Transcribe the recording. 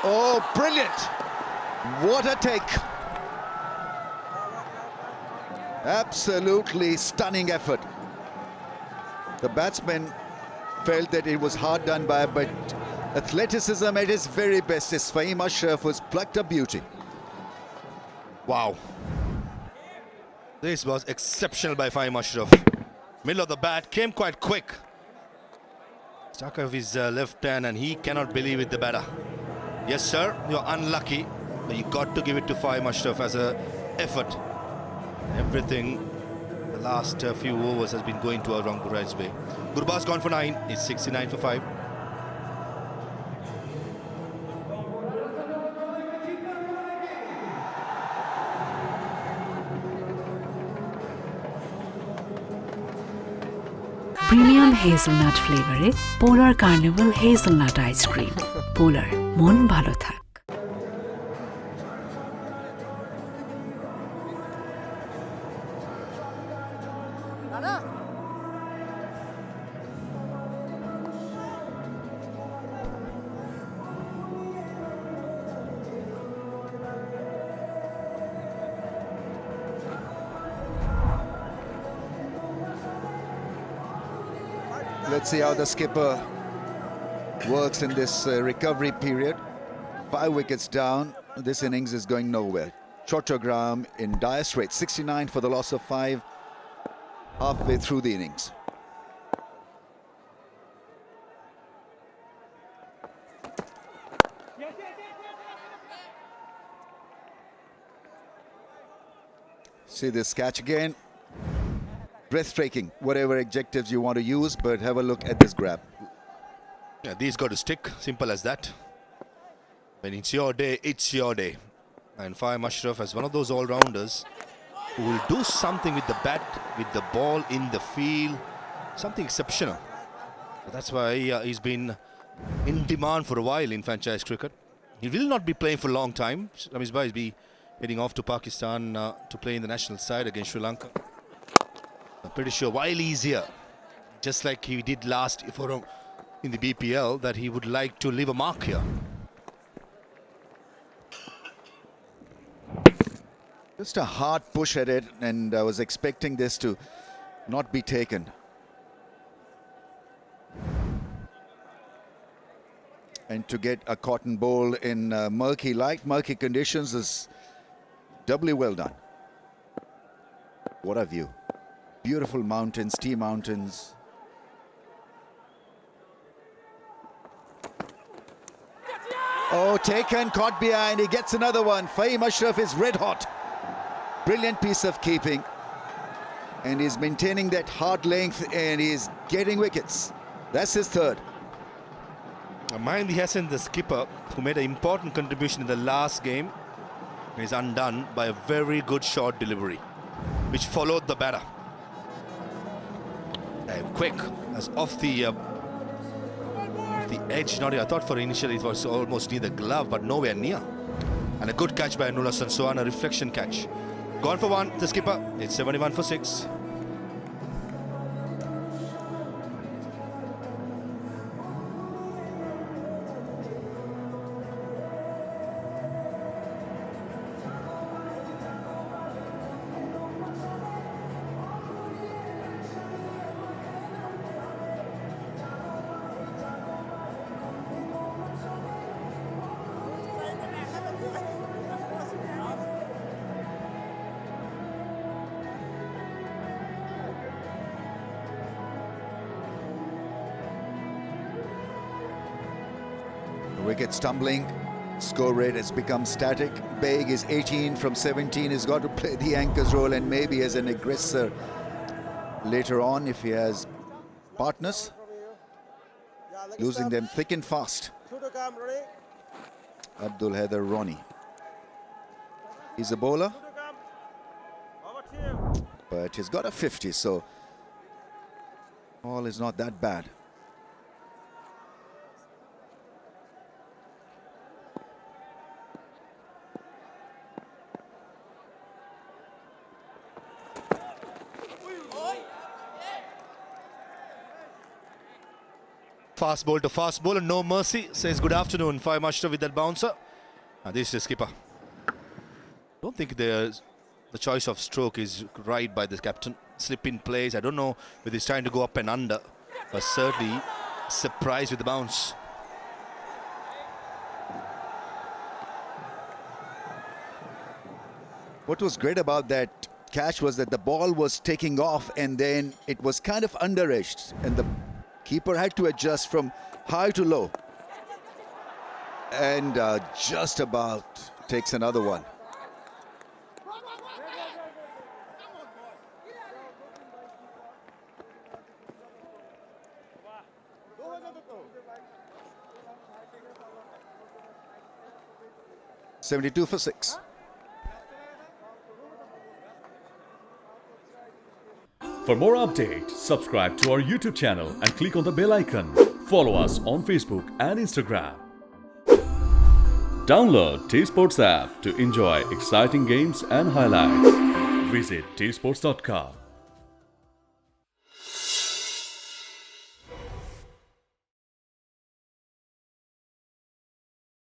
Oh, brilliant. What a take. Absolutely stunning effort. The batsman felt that it was hard done by, but athleticism at its very best as Fahim Ashraf was plucked a beauty. Wow. This was exceptional by Fahim Ashraf. Middle of the bat, came quite quick. Stuck off his left hand and he cannot believe it, the batter. Yes, sir, you're unlucky, but you got to give it to Fahim Ashraf as a effort. Everything, the last few overs has been going to a wrong right way. Gurbaz gone for 9, it's 69 for 5. Premium hazelnut ফ্লেভারে Polar Carnival hazelnut ice cream. Polar, মন ভালো থাক। Let's see how the skipper works in this recovery period. 5 wickets down. This innings is going nowhere. Chattogram in dire straits. 69 for the loss of 5 halfway through the innings. See this catch again. Breathtaking, whatever adjectives you want to use, but have a look at this grab. Yeah, these got to stick, simple as that. When it's your day, it's your day. And Fahim Ashraf as one of those all-rounders who will do something with the bat, with the ball in the field, something exceptional. So that's why he's been in demand for a while in franchise cricket. He will not be playing for a long time. Ramesh Bhai will be heading off to Pakistan to play in the national side against Sri Lanka. I'm pretty sure while he's here, just like he did last in the BPL, that he would like to leave a mark here. Just a hard push at it, and I was expecting this to not be taken. And to get a cotton bowl in murky conditions is doubly well done. What a view. Beautiful mountains, tea mountains. Oh, taken, caught behind, he gets another one. Fahim Ashraf is red hot. Brilliant piece of keeping. And he's maintaining that hard length and he's getting wickets. That's his third. Mahindi Hassan, the skipper, who made an important contribution in the last game, is undone by a very good short delivery, which followed the batter. Quick, as off the edge. Not I thought for initially it was almost near the glove, but nowhere near. And a good catch by Nul Hasan Sohan, a reflection catch. Gone for 1, the skipper. It's 71 for 6. Wicket stumbling, score rate has become static. Baig is 18 from 17. He's got to play the anchor's role and maybe as an aggressor later on if he has partners. Losing them thick and fast. Abdul Haider Roni. He's a bowler, but he's got a 50, so all is not that bad. Fast ball to fast bowler, no mercy. Says good afternoon. Fahim Ashraf with that bouncer. And this is the skipper. Don't think the choice of stroke is right by the captain. Slip in place. I don't know whether he's trying to go up and under, but certainly surprised with the bounce. What was great about that catch was that the ball was taking off and then it was kind of under-edged and the keeper had to adjust from high to low and just about takes another one. .72 for 6. For more updates, subscribe to our YouTube channel and click on the bell icon. Follow us on Facebook and Instagram. Download T Sports app to enjoy exciting games and highlights. Visit tsports.com.